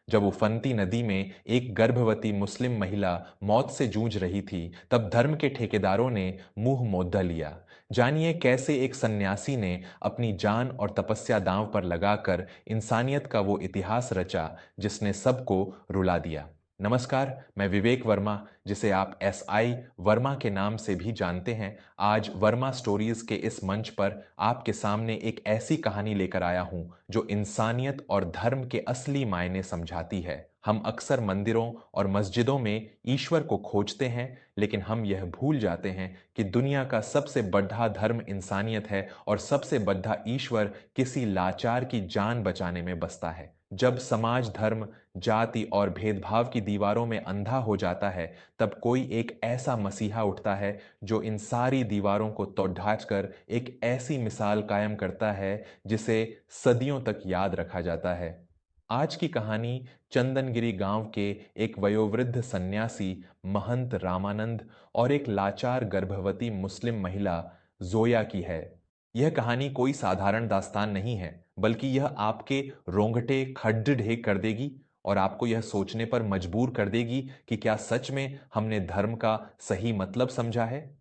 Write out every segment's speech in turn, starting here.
जब उफनती नदी में एक गर्भवती मुस्लिम महिला मौत से जूझ रही थी, तब धर्म के ठेकेदारों ने मुंह मोद्दा लिया। जानिए कैसे एक सन्यासी ने अपनी जान और तपस्या दांव पर लगाकर इंसानियत का वो इतिहास रचा जिसने सबको रुला दिया। नमस्कार, मैं विवेक वर्मा, जिसे आप SI वर्मा के नाम से भी जानते हैं। आज वर्मा स्टोरीज के इस मंच पर आपके सामने एक ऐसी कहानी लेकर आया हूं जो इंसानियत और धर्म के असली मायने समझाती है। हम अक्सर मंदिरों और मस्जिदों में ईश्वर को खोजते हैं, लेकिन हम यह भूल जाते हैं कि दुनिया का सबसे बड़ा धर्म इंसानियत है और सबसे बड़ा ईश्वर किसी लाचार की जान बचाने में बसता है। जब समाज धर्म, जाति और भेदभाव की दीवारों में अंधा हो जाता है, तब कोई एक ऐसा मसीहा उठता है जो इन सारी दीवारों को तोड़ कर एक ऐसी मिसाल कायम करता है जिसे सदियों तक याद रखा जाता है। आज की कहानी चंदनगिरी गांव के एक वयोवृद्ध सन्यासी महंत रामानंद और एक लाचार गर्भवती मुस्लिम महिला जोया की है। यह कहानी कोई साधारण दास्तान नहीं है, बल्कि यह आपके रोंगटे खड़े कर देगी और आपको यह सोचने पर मजबूर कर देगी कि क्या सच में हमने धर्म का सही मतलब समझा है।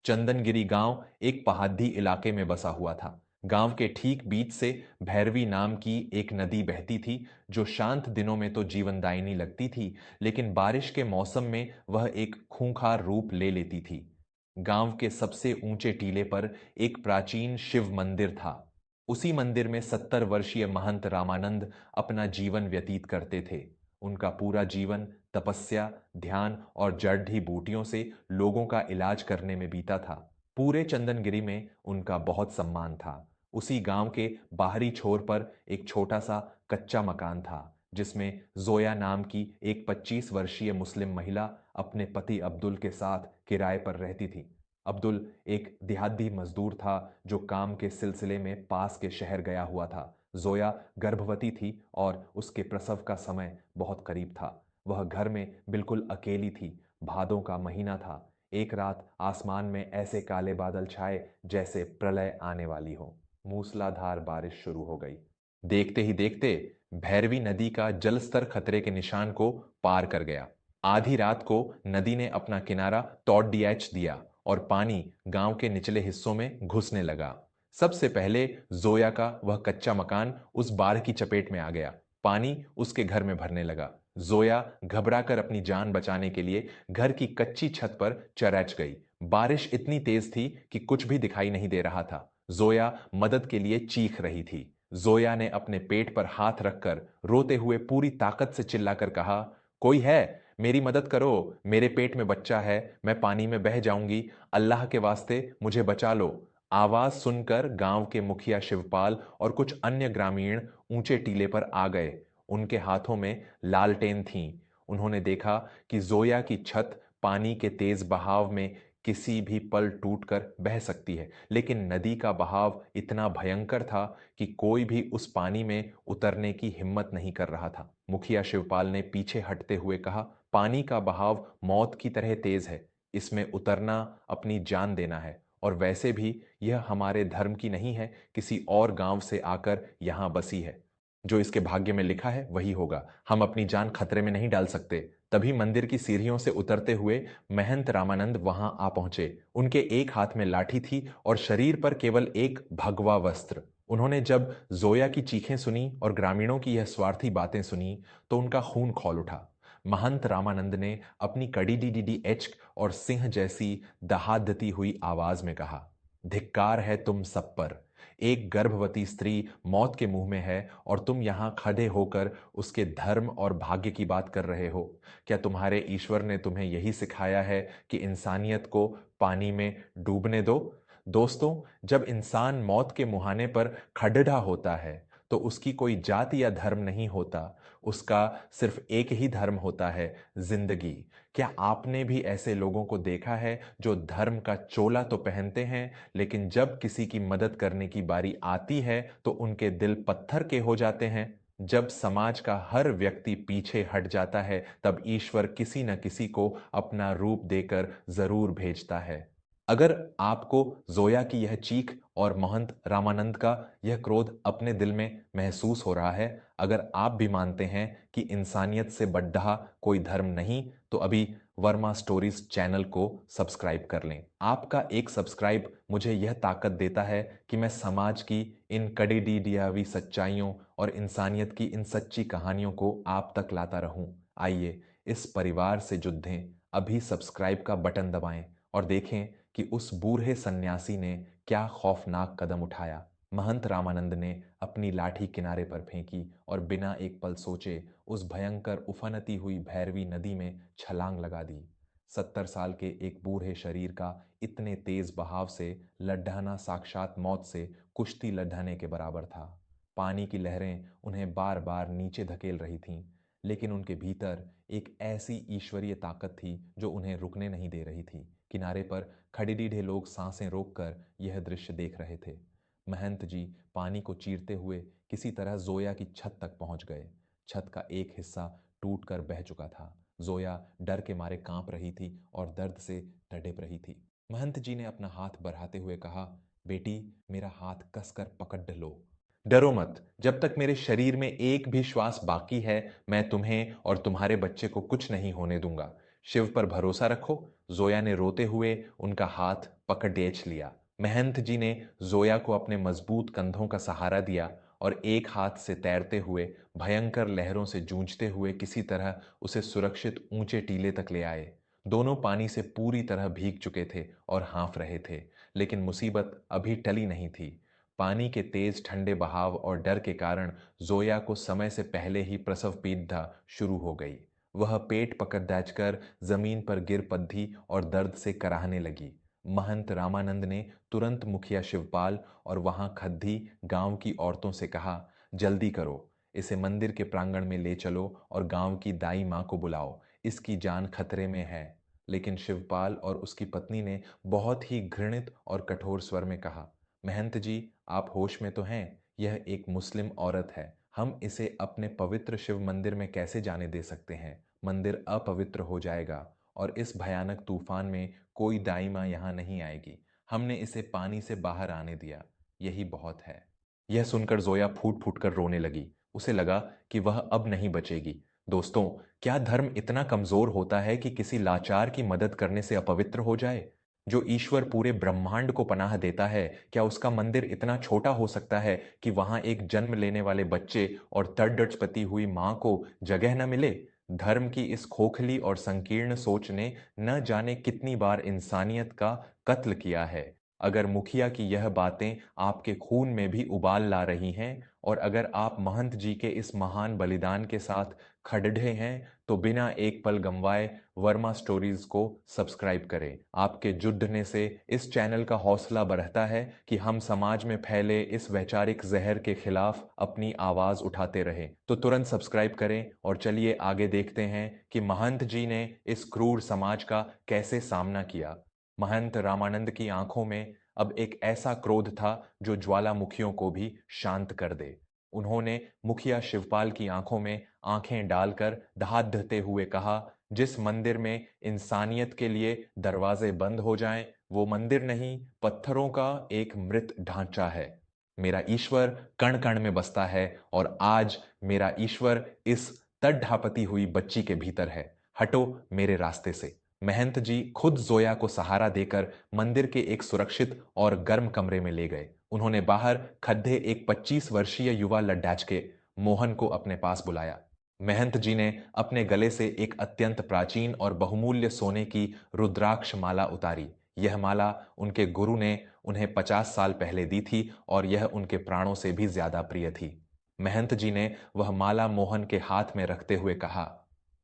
चंदनगिरी गांव एक पहाड़ी इलाके में बसा हुआ था। गांव के ठीक बीच से भैरवी नाम की एक नदी बहती थी, जो शांत दिनों में तो जीवनदायिनी लगती थी, लेकिन बारिश के मौसम में वह एक खूंखार रूप ले लेती थी। गांव के सबसे ऊंचे टीले पर एक प्राचीन शिव मंदिर था। उसी मंदिर में 70 वर्षीय महंत रामानंद अपना जीवन व्यतीत करते थे। उनका पूरा जीवन तपस्या, ध्यान और जड़ी बूटियों से लोगों का इलाज करने में बीता था। पूरे चंदनगिरी में उनका बहुत सम्मान था। उसी गांव के बाहरी छोर पर एक छोटा सा कच्चा मकान था, जिसमें जोया नाम की एक 25 वर्षीय मुस्लिम महिला अपने पति अब्दुल के साथ किराए पर रहती थी। अब्दुल एक देहाती मजदूर था जो काम के सिलसिले में पास के शहर गया हुआ था। जोया गर्भवती थी और उसके प्रसव का समय बहुत करीब था। वह घर में बिल्कुल अकेली थी। भादों का महीना था। एक रात आसमान में ऐसे काले बादल छाए जैसे प्रलय आने वाली हो। मूसलाधार बारिश शुरू हो गई। देखते ही देखते भैरवी नदी का जलस्तर खतरे के निशान को पार कर गया। आधी रात को नदी ने अपना किनारा तोड़ दिया और पानी गांव के निचले हिस्सों में घुसने लगा। सबसे पहले जोया का वह कच्चा मकान उस बाढ़ की चपेट में आ गया। पानी उसके घर में भरने लगा। जोया घबराकर अपनी जान बचाने के लिए घर की कच्ची छत पर चरच गई। बारिश इतनी तेज थी कि कुछ भी दिखाई नहीं दे रहा था। जोया मदद के लिए चीख रही थी। जोया ने अपने पेट पर हाथ रखकर रोते हुए पूरी ताकत से चिल्लाकर कहा, कोई है? मेरी मदद करो, मेरे पेट में बच्चा है, मैं पानी में बह जाऊंगी, अल्लाह के वास्ते मुझे बचा लो। आवाज सुनकर गांव के मुखिया शिवपाल और कुछ अन्य ग्रामीण ऊंचे टीले पर आ गए। उनके हाथों में लालटेन थीं। उन्होंने देखा कि जोया की छत पानी के तेज बहाव में किसी भी पल टूटकर बह सकती है, लेकिन नदी का बहाव इतना भयंकर था कि कोई भी उस पानी में उतरने की हिम्मत नहीं कर रहा था। मुखिया शिवपाल ने पीछे हटते हुए कहा, पानी का बहाव मौत की तरह तेज है, इसमें उतरना अपनी जान देना है, और वैसे भी यह हमारे धर्म की नहीं है, किसी और गांव से आकर यहां बसी है। जो इसके भाग्य में लिखा है वही होगा। हम अपनी जान खतरे में नहीं डाल सकते। तभी मंदिर की सीढ़ियों से उतरते हुए महंत रामानंद वहां आ पहुंचे। उनके एक हाथ में लाठी थी और शरीर पर केवल एक भगवा वस्त्र। उन्होंने जब जोया की चीखें सुनी और ग्रामीणों की यह स्वार्थी बातें सुनी, तो उनका खून खौल उठा। महंत रामानंद ने अपनी कड़ी डी डी डी एच और सिंह जैसी दहादती हुई आवाज में कहा, धिक्कार है तुम सब पर। एक गर्भवती स्त्री मौत के मुंह में है और तुम यहां खड़े होकर उसके धर्म और भाग्य की बात कर रहे हो। क्या तुम्हारे ईश्वर ने तुम्हें यही सिखाया है कि इंसानियत को पानी में डूबने दो? दोस्तों, जब इंसान मौत के मुहाने पर खड़ा होता है, तो उसकी कोई जाति या धर्म नहीं होता। उसका सिर्फ एक ही धर्म होता है, जिंदगी। क्या आपने भी ऐसे लोगों को देखा है जो धर्म का चोला तो पहनते हैं, लेकिन जब किसी की मदद करने की बारी आती है तो उनके दिल पत्थर के हो जाते हैं? जब समाज का हर व्यक्ति पीछे हट जाता है, तब ईश्वर किसी न किसी को अपना रूप देकर जरूर भेजता है। अगर आपको जोया की यह चीख और महंत रामानंद का यह क्रोध अपने दिल में महसूस हो रहा है। अगर आप भी मानते हैं कि इंसानियत से बड़ा कोई धर्म नहीं, तो अभी वर्मा स्टोरीज चैनल को सब्सक्राइब कर लें। आपका एक सब्सक्राइब मुझे यह ताकत देता है कि मैं समाज की इन कड़ीडियावी सच्चाइयों और इंसानियत की इन सच्ची कहानियों को आप तक लाता रहूं। आइए इस परिवार से जुड़ें, अभी सब्सक्राइब का बटन दबाएं और देखें कि उस बूढ़े सन्यासी ने क्या खौफनाक कदम उठाया। महंत रामानंद ने अपनी लाठी किनारे पर फेंकी और बिना एक पल सोचे उस भयंकर उफनती हुई भैरवी नदी में छलांग लगा दी। 70 साल के एक बूढ़े शरीर का इतने तेज बहाव से लड्ढाना साक्षात मौत से कुश्ती लड्ढाने के बराबर था। पानी की लहरें उन्हें बार बार नीचे धकेल रही थीं, लेकिन उनके भीतर एक ऐसी ईश्वरीय ताकत थी जो उन्हें रुकने नहीं दे रही थी। किनारे पर खड़े दीढ़े लोग सांसें रोककर यह दृश्य देख रहे थे। महंत जी पानी को चीरते हुए किसी तरह जोया की छत तक पहुंच गए। छत का एक हिस्सा टूटकर बह चुका था। जोया डर के मारे कांप रही थी और दर्द से तड़प रही थी। महंत जी ने अपना हाथ बढ़ाते हुए कहा, बेटी, मेरा हाथ कसकर पकड़ लो। डरो मत, जब तक मेरे शरीर में एक भी श्वास बाकी है, मैं तुम्हें और तुम्हारे बच्चे को कुछ नहीं होने दूंगा। शिव पर भरोसा रखो। जोया ने रोते हुए उनका हाथ पकड़ लिया। महंत जी ने जोया को अपने मजबूत कंधों का सहारा दिया और एक हाथ से तैरते हुए भयंकर लहरों से जूझते हुए किसी तरह उसे सुरक्षित ऊंचे टीले तक ले आए। दोनों पानी से पूरी तरह भीग चुके थे और हाँफ रहे थे, लेकिन मुसीबत अभी टली नहीं थी। पानी के तेज ठंडे बहाव और डर के कारण जोया को समय से पहले ही प्रसव पीड़ा शुरू हो गई। वह पेट पकड़ दाचकर जमीन पर गिर पद्धी और दर्द से कराहने लगी। महंत रामानंद ने तुरंत मुखिया शिवपाल और वहां खद्दी गांव की औरतों से कहा, जल्दी करो, इसे मंदिर के प्रांगण में ले चलो और गांव की दाई मां को बुलाओ, इसकी जान खतरे में है। लेकिन शिवपाल और उसकी पत्नी ने बहुत ही घृणित और कठोर स्वर में कहा, महंत जी, आप होश में तो हैं? यह एक मुस्लिम औरत है। हम इसे अपने पवित्र शिव मंदिर में कैसे जाने दे सकते हैं? मंदिर अपवित्र हो जाएगा और इस भयानक तूफान में कोई दाई मां यहां नहीं आएगी। हमने इसे पानी से बाहर आने दिया, यही बहुत है। यह सुनकर जोया फूट फूट कर रोने लगी। उसे लगा कि वह अब नहीं बचेगी। दोस्तों, क्या धर्म इतना कमजोर होता है कि किसी लाचार की मदद करने से अपवित्र हो जाए? जो ईश्वर पूरे ब्रह्मांड को पनाह देता है, क्या उसका मंदिर इतना छोटा हो सकता है कि वहां एक जन्म लेने वाले बच्चे और तड़पती हुई मां को जगह न मिले? धर्म की इस खोखली और संकीर्ण सोच ने न जाने कितनी बार इंसानियत का कत्ल किया है। अगर मुखिया की यह बातें आपके खून में भी उबाल ला रही हैं और अगर आप महंत जी के इस महान बलिदान के साथ खड़े हैं, तो बिना एक पल गंवाए वर्मा स्टोरीज को सब्सक्राइब करें। आपके जुड़ने से इस चैनल का हौसला बढ़ता है कि हम समाज में फैले इस वैचारिक जहर के खिलाफ अपनी आवाज उठाते रहें। तो तुरंत सब्सक्राइब करें और चलिए आगे देखते हैं कि महंत जी ने इस क्रूर समाज का कैसे सामना किया। महंत रामानंद की आंखों में अब एक ऐसा क्रोध था जो ज्वालामुखियों को भी शांत कर दे। उन्होंने मुखिया शिवपाल की आंखों में आंखें डालकर दहाड़ते हुए कहा, जिस मंदिर में इंसानियत के लिए दरवाजे बंद हो जाएं, वो मंदिर नहीं, पत्थरों का एक मृत ढांचा है। मेरा ईश्वर कण कण में बसता है और आज मेरा ईश्वर इस तड़ापती हुई बच्ची के भीतर है। हटो मेरे रास्ते से। महंत जी खुद जोया को सहारा देकर मंदिर के एक सुरक्षित और गर्म कमरे में ले गए। उन्होंने बाहर खड्डे एक 25 वर्षीय युवा लड्डाच के मोहन को अपने पास बुलाया। महंत जी ने अपने गले से एक अत्यंत प्राचीन और बहुमूल्य सोने की रुद्राक्ष माला उतारी। यह माला उनके गुरु ने उन्हें 50 साल पहले दी थी और यह उनके प्राणों से भी ज्यादा प्रिय थी। महंत जी ने वह माला मोहन के हाथ में रखते हुए कहा,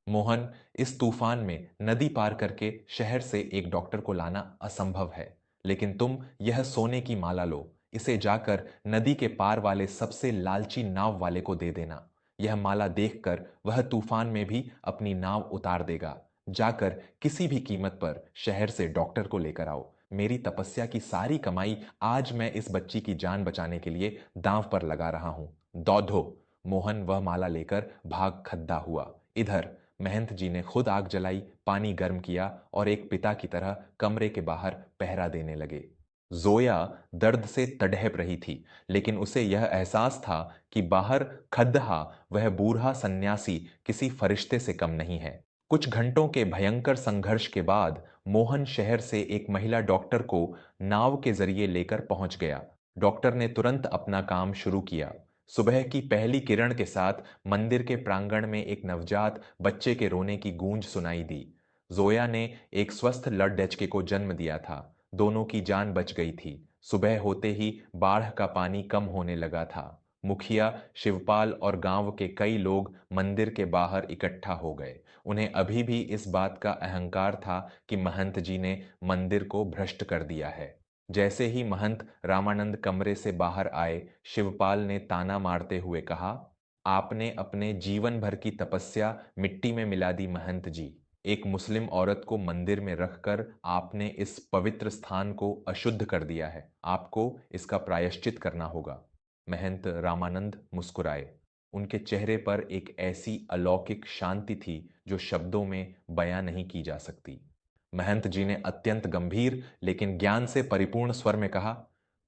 मोहन, इस तूफान में नदी पार करके शहर से एक डॉक्टर को लाना असंभव है, लेकिन तुम यह सोने की माला लो। इसे जाकर नदी के पार वाले सबसे लालची नाव वाले को दे देना। यह माला देखकर वह तूफान में भी अपनी नाव उतार देगा। जाकर किसी भी कीमत पर शहर से डॉक्टर को लेकर आओ। मेरी तपस्या की सारी कमाई आज मैं इस बच्ची की जान बचाने के लिए दांव पर लगा रहा हूं। दौड़ो। मोहन वह माला लेकर भाग खद्दा हुआ। इधर महंत जी ने खुद आग जलाई, पानी गर्म किया और एक पिता की तरह कमरे के बाहर पहरा देने लगे। जोया दर्द से तड़प रही थी, लेकिन उसे यह एहसास था कि बाहर खद्दहा वह बूढ़ा सन्यासी किसी फरिश्ते से कम नहीं है। कुछ घंटों के भयंकर संघर्ष के बाद मोहन शहर से एक महिला डॉक्टर को नाव के जरिए लेकर पहुंच गया। डॉक्टर ने तुरंत अपना काम शुरू किया। सुबह की पहली किरण के साथ मंदिर के प्रांगण में एक नवजात बच्चे के रोने की गूंज सुनाई दी। जोया ने एक स्वस्थ लड़डचके को जन्म दिया था। दोनों की जान बच गई थी। सुबह होते ही बाढ़ का पानी कम होने लगा था। मुखिया, शिवपाल और गांव के कई लोग मंदिर के बाहर इकट्ठा हो गए। उन्हें अभी भी इस बात का अहंकार था कि महंत जी ने मंदिर को भ्रष्ट कर दिया है। जैसे ही महंत रामानंद कमरे से बाहर आए, शिवपाल ने ताना मारते हुए कहा, आपने अपने जीवन भर की तपस्या मिट्टी में मिला दी महंत जी। एक मुस्लिम औरत को मंदिर में रखकर आपने इस पवित्र स्थान को अशुद्ध कर दिया है। आपको इसका प्रायश्चित करना होगा। महंत रामानंद मुस्कुराए। उनके चेहरे पर एक ऐसी अलौकिक शांति थी जो शब्दों में बयां नहीं की जा सकती। महंत जी ने अत्यंत गंभीर लेकिन ज्ञान से परिपूर्ण स्वर में कहा,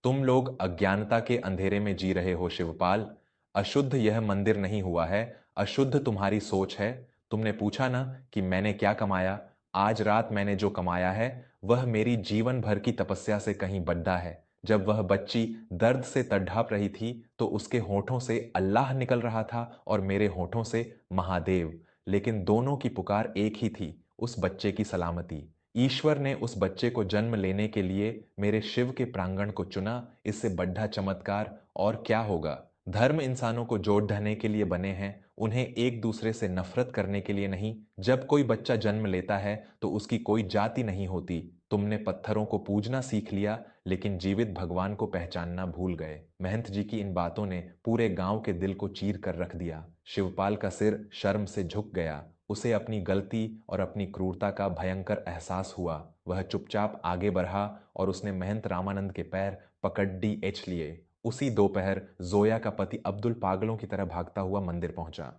तुम लोग अज्ञानता के अंधेरे में जी रहे हो शिवपाल। अशुद्ध यह मंदिर नहीं हुआ है, अशुद्ध तुम्हारी सोच है। तुमने पूछा ना कि मैंने क्या कमाया। आज रात मैंने जो कमाया है वह मेरी जीवन भर की तपस्या से कहीं बड़ा है। जब वह बच्ची दर्द से तड़प रही थी तो उसके होठों से अल्लाह निकल रहा था और मेरे होठों से महादेव, लेकिन दोनों की पुकार एक ही थी, उस बच्चे की सलामती। ईश्वर ने उस बच्चे को जन्म लेने के लिए मेरे शिव के प्रांगण को चुना। इससे बड़ा चमत्कार और क्या होगा। धर्म इंसानों को जोड़ ढाने के लिए बने हैं, उन्हें एक दूसरे से नफरत करने के लिए नहीं। जब कोई बच्चा जन्म लेता है तो उसकी कोई जाति नहीं होती। तुमने पत्थरों को पूजना सीख लिया लेकिन जीवित भगवान को पहचानना भूल गए। महंत जी की इन बातों ने पूरे गांव के दिल को चीर कर रख दिया। शिवपाल का सिर शर्म से झुक गया। उसे अपनी गलती और अपनी क्रूरता का भयंकर एहसास हुआ। वह चुपचाप आगे बढ़ा और उसने महंत रामानंद के पैर पकड़ एच लिए। उसी दोपहर जोया का पति अब्दुल पागलों की तरह भागता हुआ मंदिर पहुंचा।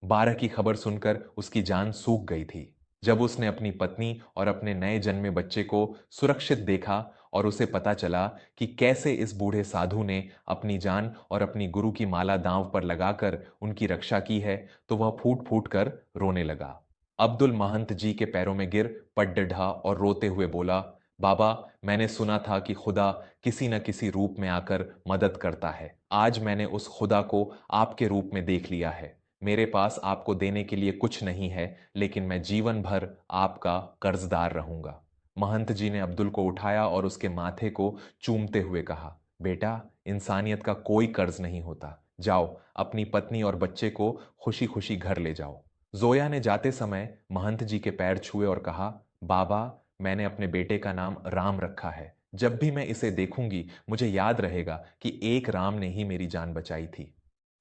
12 की खबर सुनकर उसकी जान सूख गई थी। जब उसने अपनी पत्नी और अपने नए जन्मे बच्चे को सुरक्षित देखा और उसे पता चला कि कैसे इस बूढ़े साधु ने अपनी जान और अपनी गुरु की माला दांव पर लगाकर उनकी रक्षा की है, तो वह फूट फूट कर रोने लगा। अब्दुल महंत जी के पैरों में गिर पड्डढ़ा और रोते हुए बोला, बाबा, मैंने सुना था कि खुदा किसी न किसी रूप में आकर मदद करता है। आज मैंने उस खुदा को आपके रूप में देख लिया है। मेरे पास आपको देने के लिए कुछ नहीं है, लेकिन मैं जीवन भर आपका कर्जदार रहूंगा। महंत जी ने अब्दुल को उठाया और उसके माथे को चूमते हुए कहा, बेटा, इंसानियत का कोई कर्ज नहीं होता। जाओ, अपनी पत्नी और बच्चे को खुशी खुशी घर ले जाओ। जोया ने जाते समय महंत जी के पैर छुए और कहा, बाबा, मैंने अपने बेटे का नाम राम रखा है। जब भी मैं इसे देखूंगी मुझे याद रहेगा कि एक राम ने ही मेरी जान बचाई थी।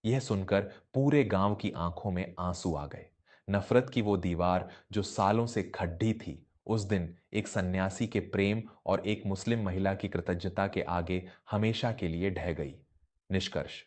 यह सुनकर पूरे गांव की आंखों में आंसू आ गए। नफरत की वो दीवार जो सालों से खड़ी थी, उस दिन एक सन्यासी के प्रेम और एक मुस्लिम महिला की कृतज्ञता के आगे हमेशा के लिए ढह गई। निष्कर्ष,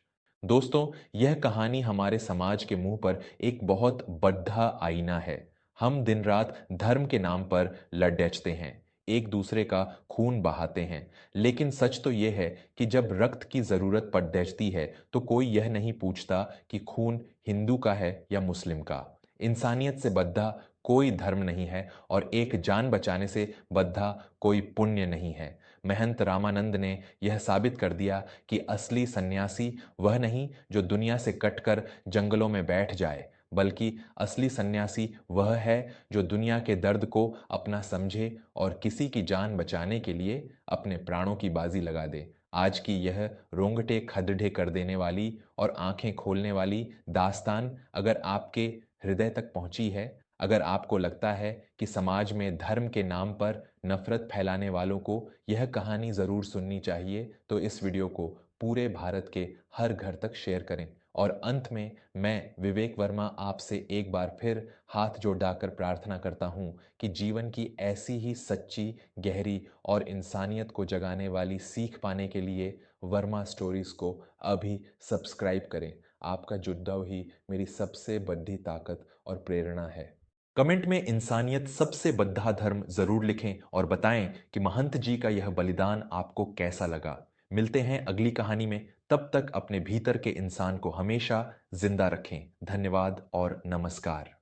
दोस्तों, यह कहानी हमारे समाज के मुंह पर एक बहुत बड़ा आईना है। हम दिन रात धर्म के नाम पर लड़ते हैं, एक दूसरे का खून बहाते हैं, लेकिन सच तो यह है कि जब रक्त की जरूरत पड़ती है तो कोई यह नहीं पूछता कि खून हिंदू का है या मुस्लिम का। इंसानियत से बद्धा कोई धर्म नहीं है और एक जान बचाने से बद्धा कोई पुण्य नहीं है। महंत रामानंद ने यह साबित कर दिया कि असली सन्यासी वह नहीं जो दुनिया से कटकर जंगलों में बैठ जाए, बल्कि असली सन्यासी वह है जो दुनिया के दर्द को अपना समझे और किसी की जान बचाने के लिए अपने प्राणों की बाजी लगा दे। आज की यह रोंगटे खड़े कर देने वाली और आंखें खोलने वाली दास्तान अगर आपके हृदय तक पहुंची है, अगर आपको लगता है कि समाज में धर्म के नाम पर नफरत फैलाने वालों को यह कहानी जरूर सुननी चाहिए, तो इस वीडियो को पूरे भारत के हर घर तक शेयर करें। और अंत में मैं विवेक वर्मा आपसे एक बार फिर हाथ जोड़कर प्रार्थना करता हूं कि जीवन की ऐसी ही सच्ची, गहरी और इंसानियत को जगाने वाली सीख पाने के लिए वर्मा स्टोरीज को अभी सब्सक्राइब करें। आपका जुड़ाव ही मेरी सबसे बड़ी ताकत और प्रेरणा है। कमेंट में इंसानियत सबसे बद्धा धर्म जरूर लिखें और बताएं कि महंत जी का यह बलिदान आपको कैसा लगा। मिलते हैं अगली कहानी में, तब तक अपने भीतर के इंसान को हमेशा जिंदा रखें। धन्यवाद और नमस्कार।